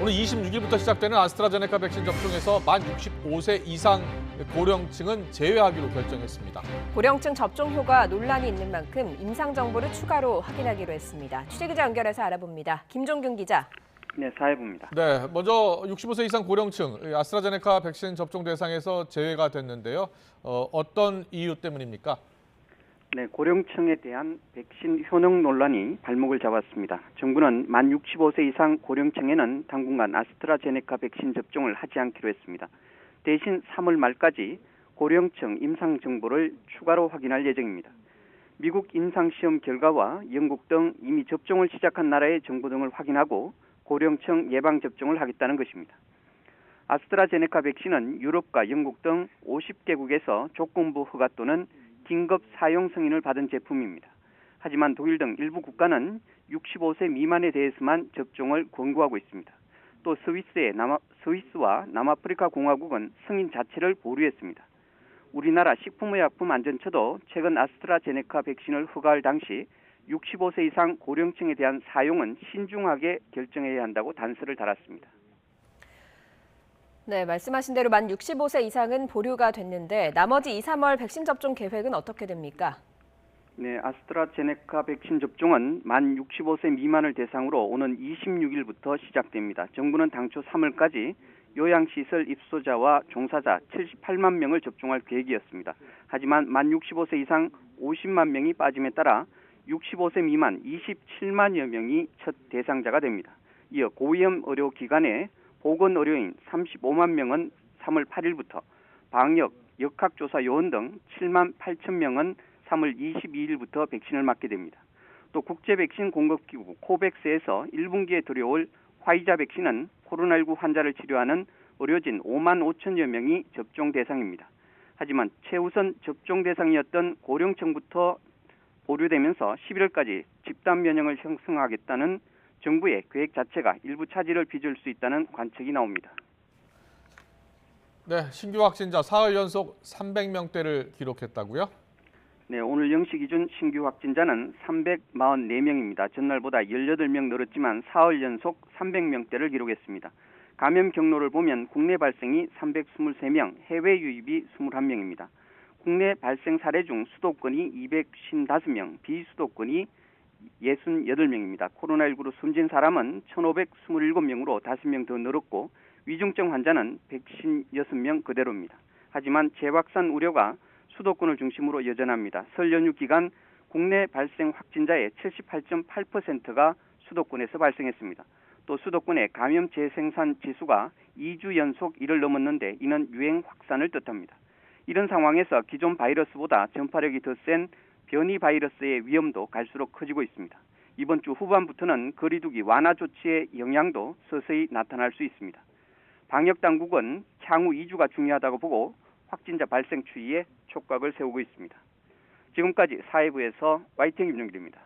오늘 26일부터 시작되는 아스트라제네카 백신 접종에서 만 65세 이상 고령층은 제외하기로 결정했습니다. 고령층 접종 효과 논란이 있는 만큼 임상 정보를 추가로 확인하기로 했습니다. 취재기자 연결해서 알아봅니다. 김종균 기자. 네, 사회부입니다. 네, 먼저 65세 이상 고령층 아스트라제네카 백신 접종 대상에서 제외가 됐는데요. 어떤 이유 때문입니까? 네, 고령층에 대한 백신 효능 논란이 발목을 잡았습니다. 정부는 만 65세 이상 고령층에는 당분간 아스트라제네카 백신 접종을 하지 않기로 했습니다. 대신 3월 말까지 고령층 임상 정보를 추가로 확인할 예정입니다. 미국 임상시험 결과와 영국 등 이미 접종을 시작한 나라의 정보 등을 확인하고 고령층 예방접종을 하겠다는 것입니다. 아스트라제네카 백신은 유럽과 영국 등 50개국에서 조건부 허가 또는 긴급 사용 승인을 받은 제품입니다. 하지만 독일 등 일부 국가는 65세 미만에 대해서만 접종을 권고하고 있습니다. 또 스위스와 남아프리카 공화국은 승인 자체를 보류했습니다. 우리나라 식품의약품안전처도 최근 아스트라제네카 백신을 허가할 당시 65세 이상 고령층에 대한 사용은 신중하게 결정해야 한다고 단서를 달았습니다. 네, 말씀하신 대로 만 65세 이상은 보류가 됐는데 나머지 2, 3월 백신 접종 계획은 어떻게 됩니까? 네, 아스트라제네카 백신 접종은 만 65세 미만을 대상으로 오는 26일부터 시작됩니다. 정부는 당초 3월까지 요양시설 입소자와 종사자 78만 명을 접종할 계획이었습니다. 하지만 만 65세 이상 50만 명이 빠짐에 따라 65세 미만 27만여 명이 첫 대상자가 됩니다. 이어 고위험 의료기관에 보건의료인 35만 명은 3월 8일부터, 방역, 역학조사 요원 등 7만 8천 명은 3월 22일부터 백신을 맞게 됩니다. 또 국제백신 공급기구 코백스에서 1분기에 들여올 화이자 백신은 코로나19 환자를 치료하는 의료진 5만 5천여 명이 접종 대상입니다. 하지만 최우선 접종 대상이었던 고령층부터 보류되면서 11월까지 집단 면역을 형성하겠다는 정부의 계획 자체가 일부 차질을 빚을 수 있다는 관측이 나옵니다. 네, 신규 확진자 사흘 연속 300명대를 기록했다고요? 네, 오늘 0시 기준 신규 확진자는 344명입니다. 전날보다 18명 늘었지만 사흘 연속 300명대를 기록했습니다. 감염 경로를 보면 국내 발생이 323명, 해외 유입이 21명입니다. 국내 발생 사례 중 수도권이 255명, 비수도권이 68명입니다. 코로나19로 숨진 사람은 1,527명으로 5명 더 늘었고 위중증 환자는 156명 그대로입니다. 하지만 재확산 우려가 수도권을 중심으로 여전합니다. 설 연휴 기간 국내 발생 확진자의 78.8%가 수도권에서 발생했습니다. 또 수도권의 감염 재생산 지수가 2주 연속 1을 넘었는데 이는 유행 확산을 뜻합니다. 이런 상황에서 기존 바이러스보다 전파력이 더 센 변이 바이러스의 위험도 갈수록 커지고 있습니다. 이번 주 후반부터는 거리두기 완화 조치의 영향도 서서히 나타날 수 있습니다. 방역당국은 향후 2주가 중요하다고 보고 확진자 발생 추이에 촉각을 세우고 있습니다. 지금까지 사회부에서 YTN 김종길입니다.